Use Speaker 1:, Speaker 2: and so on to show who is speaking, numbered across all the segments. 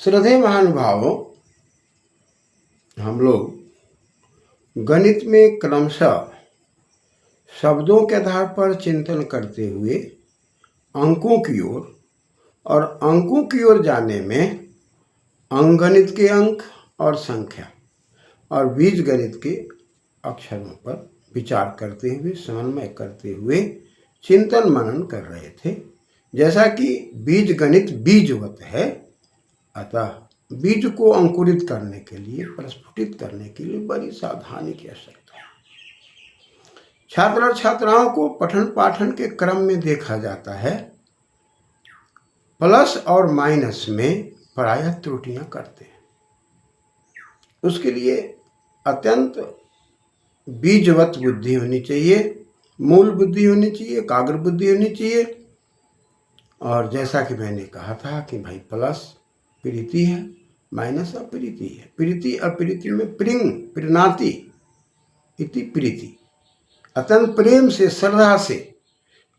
Speaker 1: श्रद्धेय महानुभावों, हम लोग गणित में क्रमशः शब्दों के आधार पर चिंतन करते हुए अंकों की ओर और अंकों की ओर जाने में अंकगणित के अंक और संख्या और बीजगणित के अक्षरों पर विचार करते हुए, समन्वय करते हुए चिंतन मनन कर रहे थे। जैसा कि बीजगणित बीजवत है, अतः बीज को अंकुरित करने के लिए, प्रस्फुटित करने के लिए बड़ी सावधानी की आवश्यकता है। छात्र और छात्राओं को पठन पाठन के क्रम में देखा जाता है प्लस और माइनस में प्रायः त्रुटियां करते हैं। उसके लिए अत्यंत बीजवत बुद्धि होनी चाहिए, मूल बुद्धि होनी चाहिए, एकाग्र बुद्धि होनी चाहिए। और जैसा कि मैंने कहा था कि भाई प्लस प्रीति है, माइनस अप्रीति है। प्रीति अप्रीति में प्रीणाति इति प्रीति, अत्यंत प्रेम से, श्रद्धा से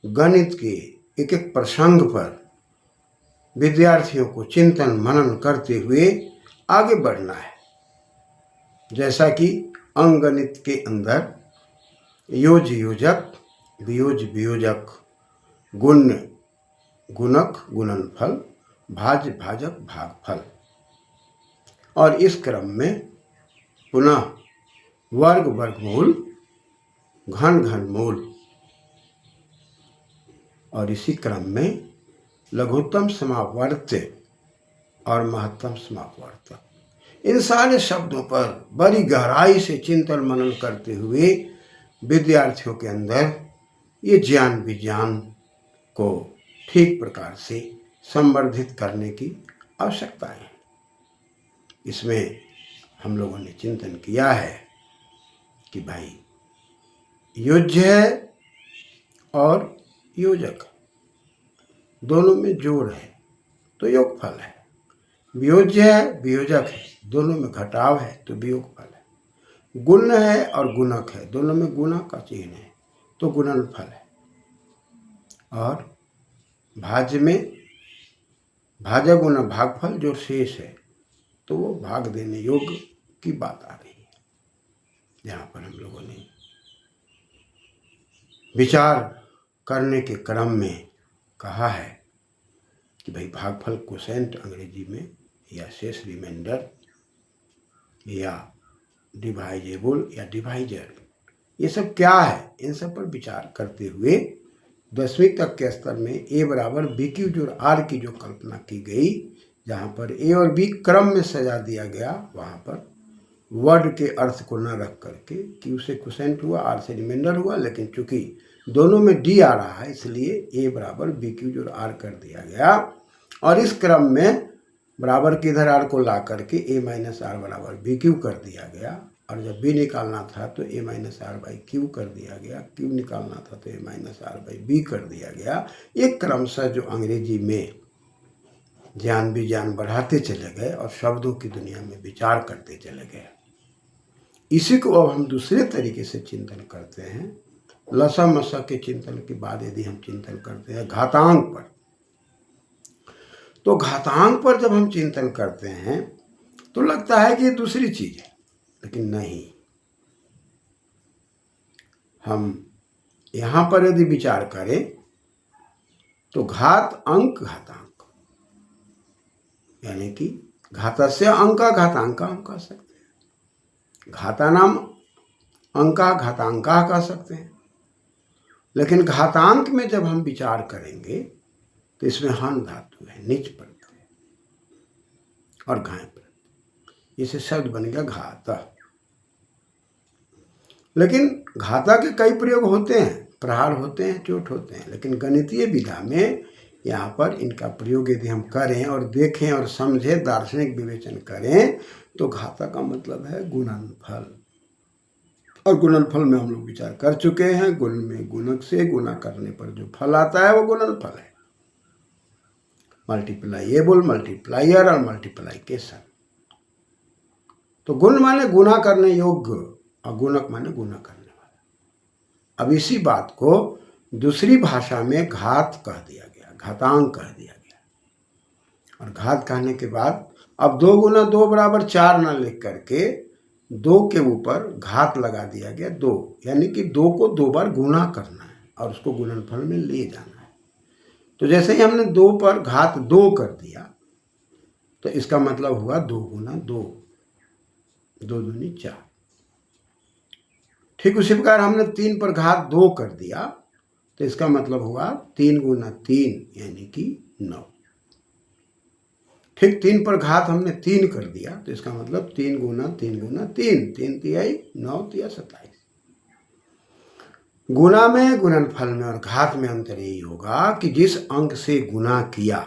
Speaker 1: गणित के एक एक प्रसंग पर विद्यार्थियों को चिंतन मनन करते हुए आगे बढ़ना है। जैसा कि अंकगणित के अंदर योज योजक, वियोज वियोजक, गुण गुणक गुणनफल, भाज्य भाजक भागफल, और इस क्रम में पुनः वर्ग वर्गमूल, घन घनमूल, और इसी क्रम में लघुत्तम समावर्त्य और महत्तम समावर्तक, इन सारे शब्दों पर बड़ी गहराई से चिंतन मनन करते हुए विद्यार्थियों के अंदर ये ज्ञान विज्ञान को ठीक प्रकार से संवर्धित करने की आवश्यकता है। इसमें हम लोगों ने चिंतन किया है कि भाई योज्य है और योजक दोनों में जोड़ है तो योगफल है, वियोज्य है वियोजक है दोनों में घटाव है तो वियोगफल है, गुण है और गुणक है दोनों में गुणा का चिन्ह है तो गुणनफल है, और भाज्य में भाजक गुना भागफल जो शेष है तो वो भाग देने योग्य की बात आ रही है। यहाँ पर हम लोगों ने विचार करने के क्रम में कहा है कि भाई भागफल कोसेंट अंग्रेजी में, या शेष रिमाइंडर, या डिवाइजेबल या डिवाइजर, ये सब क्या है, इन सब पर विचार करते हुए 10वीं तक के स्तर में ए बराबर बी क्यू जोड़ आर की जो कल्पना की गई, जहाँ पर ए और बी क्रम में सजा दिया गया, वहाँ पर वर्ड के अर्थ को न रख करके क्यू से कोसेंट हुआ, आर से रिमाइंडर हुआ, लेकिन चूंकि दोनों में डी आ रहा है इसलिए ए बराबर बी क्यू जोड़ आर कर दिया गया, और इस क्रम में बराबर के इधर आर को ला करके ए माइनस आर बराबर बी क्यू कर दिया गया, और जब बी निकालना था तो ए माइनस आर बाई क्यू कर दिया गया, क्यू निकालना था तो ए माइनस आर बाई बी कर दिया गया। एक क्रमशः जो अंग्रेजी में ज्ञान विज्ञान बढ़ाते चले गए और शब्दों की दुनिया में विचार करते चले गए। इसी को अब हम दूसरे तरीके से चिंतन करते हैं। लसा मसा के चिंतन के बाद यदि हम चिंतन करते हैं घातांक पर, तो घातांक पर जब हम चिंतन करते हैं तो लगता है कि ये दूसरी चीज है, लेकिन नहीं। हम यहाँ पर यदि विचार करें तो घात अंक घातांक, यानी कि घातस्य अंका घातांका हम कह सकते हैं, घाता नाम अंका घातांका कह सकते हैं। लेकिन घातांक में जब हम विचार करेंगे तो इसमें हन धातु है, निच प्रत्यय और घाय प्रत्यय, इसे शब्द बन गया घाता। लेकिन घाता के कई प्रयोग होते हैं, प्रहार होते हैं, चोट होते हैं, लेकिन गणितीय विधा में यहाँ पर इनका प्रयोग यदि हम करें और देखें और समझें, दार्शनिक विवेचन करें, तो घाता का मतलब है गुणनफल, और गुणनफल में हम लोग विचार कर चुके हैं। गुण में गुणक से गुणा करने पर जो फल आता है वो गुणनफल है। मल्टीप्लाइएबल, मल्टीप्लायर और मल्टीप्लाइकेशन। तो गुण माने गुणा करने योग्य और गुणक माने गुणा करने वाला। अब इसी बात को दूसरी भाषा में घात कह दिया गया, घातांक कह दिया गया, और घात कहने के बाद अब 2 गुना 2 बराबर 4 ना लिख करके 2 के ऊपर घात लगा दिया गया 2, यानी कि 2 को 2 बार गुना करना है और उसको गुणनफल में ले जाना है। तो जैसे ही हमने 2 पर घात 2 कर दिया तो इसका मतलब हुआ 2 गुना 2, 2 दूनी 4। ठीक उसी प्रकार हमने 3 पर घात 2 कर दिया तो इसका मतलब हुआ 3 गुना 3 यानी कि 9। ठीक 3 पर घात हमने 3 कर दिया तो इसका मतलब 3 गुना 3 गुना 3, 3 तिहाई 9 तिया 27। गुना में, गुणनफल में और घात में अंतर यही होगा कि जिस अंक से गुना किया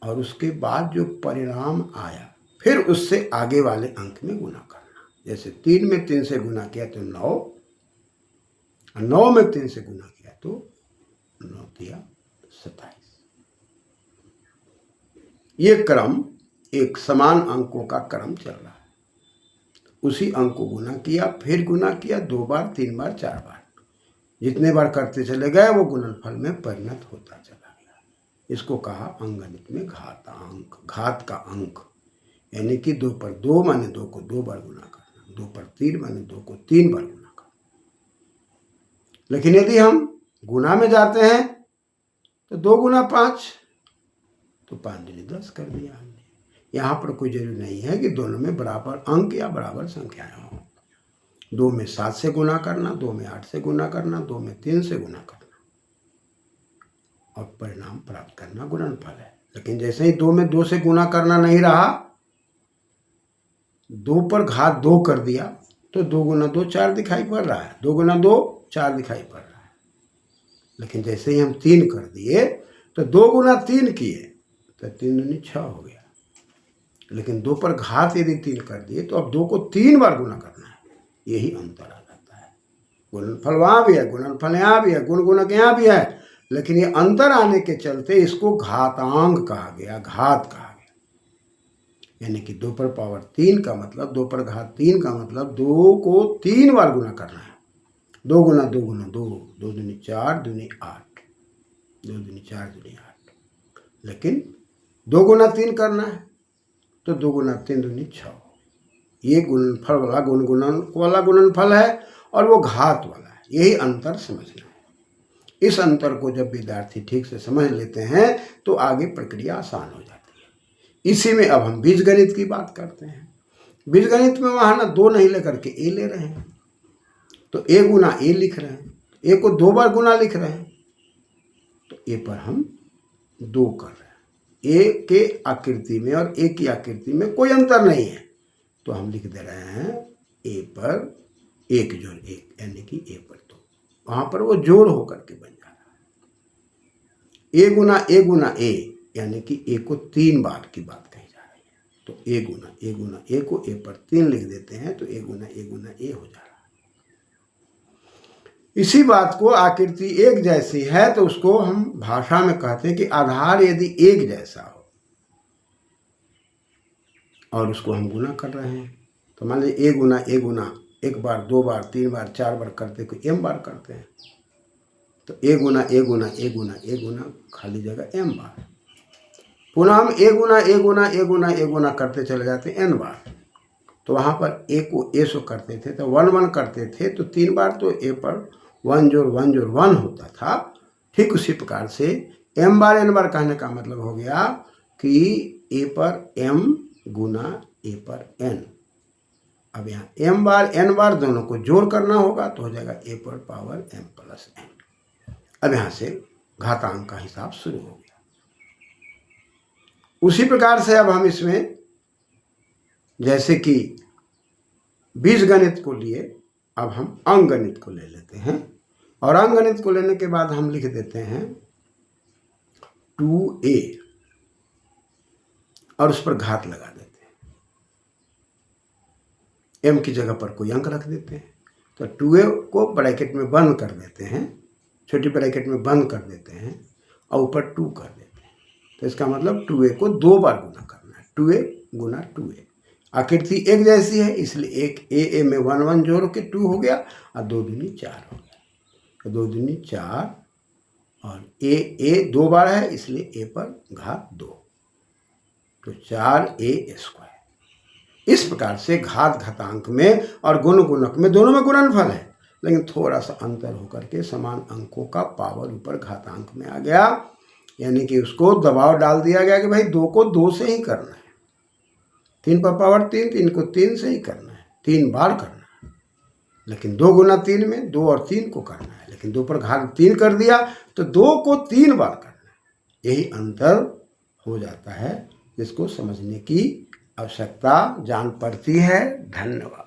Speaker 1: और उसके बाद जो परिणाम आया फिर उससे आगे वाले अंक में गुना करना। जैसे 3 में 3 से गुना किया तो 9, 9 में 3 से गुना किया तो 9 तिया 27। ये क्रम एक समान अंकों का क्रम चल रहा है। उसी अंक को गुना किया, फिर गुना किया 2 बार, 3 बार, 4 बार, जितने बार करते चले गए वो गुणनफल में परिणत होता चला गया। इसको कहा अंकगणित में घातांक, घात का अंक, यानी कि 2 पर 2 माने 2 को 2 बार गुना करना, 2 पर 3 माने 2 को 3 बार गुना करना। लेकिन यदि हम गुना में जाते हैं तो 2 गुना 5 तो 5 दूनी 10 कर दिया हमने। यहाँ पर कोई जरूरी नहीं है कि दोनों में बराबर अंक या बराबर संख्याएं हों। 2 में 7 से गुना करना, 2 में 8 से गुना करना, 2 में 3 से गुना करना और परिणाम प्राप्त करना गुणनफल है। लेकिन जैसे ही 2 में 2 से गुना करना नहीं रहा, 2 पर घात 2 कर दिया तो 2 गुना 2 4 दिखाई पड़ रहा है, 2 गुना 2 4 दिखाई पड़ रहा है। लेकिन जैसे ही हम 3 कर दिए तो 2 गुना 3 किए तो 3 दूनी 6 हो गया। लेकिन 2 पर घात यदि 3 कर दिए तो अब 2 को 3 बार गुना करना है। यही अंतर आ जाता है। गुणनफल वहाँ भी है, गुणनफल यहाँ भी है, गुण गुणक यहाँ भी है, लेकिन ये अंतर आने के चलते इसको घातांक कहा गया, घात कहा गया। यानी कि 2 पर पावर 3 का मतलब, 2 पर घात 3 का मतलब 2 को 3 बार गुना करना है। 2 गुना 2 गुना 2, 2 दूनी 4 दूनी 8, 2 दूनी 4 दूनी 8। लेकिन 2 गुना 3 करना है तो 2 गुना 3 दूनी 6। ये गुणनफल वाला गुणनफल है और वो घात वाला है। यही अंतर समझना है। इस अंतर को जब विद्यार्थी ठीक से समझ लेते हैं तो आगे प्रक्रिया आसान हो जाती है। इसी में अब हम बीजगणित की बात करते हैं। बीजगणित में वहाँ ना 2 नहीं लेकर के ए ले रहे हैं, तो ए गुना ए लिख रहे हैं, ए को 2 बार गुना लिख रहे हैं, तो ए पर हम 2 कर रहे हैं। ए के आकृति में और ए की आकृति में कोई अंतर नहीं है, तो हम लिख दे रहे हैं ए पर 1 जोड़ 1, यानी कि ए पर 2। वहाँ पर वो जोड़ होकर के बन जा रहा है। ए गुना ए, यानी कि ए को 3 बार की बात कही जा रही है, तो ए गुना ए को ए पर 3 लिख देते हैं, तो ए गुना ए हो जा रहा है। इसी बात को आकृति एक जैसी है तो उसको हम भाषा में कहते हैं कि आधार यदि एक जैसा हो और उसको हम गुना कर रहे हैं, तो मान लीजिए ए गुना 1 बार, 2 बार, 3 बार, 4 बार करते, कोई m बार करते हैं, तो ए गुना खाली जगह m बार। पुनः हम ए गुना करते चले जाते n बार, तो वहाँ पर ए को ए सो करते थे तो 1 1 करते थे, तो 3 बार तो ए पर 1 जोड़ 1 जोड़ 1 होता था। ठीक उसी प्रकार से m बार n बार कहने का मतलब हो गया कि ए पर m गुना ए पर n। अब यहाँ m बार n बार दोनों को जोड़ करना होगा तो हो जाएगा a पर पावर m प्लस n। अब यहाँ से घातांक का हिसाब शुरू हो गया। उसी प्रकार से अब हम इसमें जैसे कि बीजगणित को लिए, अब हम अंकगणित को ले लेते हैं और अंकगणित को लेने के बाद हम लिख देते हैं 2a और उस पर घात लगा देते हैं। m की जगह पर कोई अंक रख देते हैं, तो 2a को ब्रैकेट में बंद कर देते हैं, छोटी ब्रैकेट में बंद कर देते हैं और ऊपर 2 कर देते हैं। तो इसका मतलब 2a को 2 बार गुना करना है, 2a गुना 2a। आकृति एक जैसी है इसलिए एक ए में 1 1 जोड़ के 2 हो गया और 2 दूनी 4 हो गया, तो 2 दूनी 4 और ए 2 बार है इसलिए ए पर घात 2। तो 4a²। इस प्रकार से घात घातांक में और गुण गुणक में दोनों में गुणनफल है, लेकिन थोड़ा सा अंतर होकर के समान अंकों का पावर ऊपर घातांक में आ गया, यानी कि उसको दबाव डाल दिया गया कि भाई 2 को 2 से ही करना है, 3 पर पावर 3, 3 को 3 से ही करना है, 3 बार करना है। लेकिन 2 गुना 3 में 2 और 3 को करना है, लेकिन 2 पर घात 3 कर दिया तो 2 को 3 बार करना है। यही अंतर हो जाता है, जिसको समझने की आवश्यकता जान पड़ती है। धन्यवाद।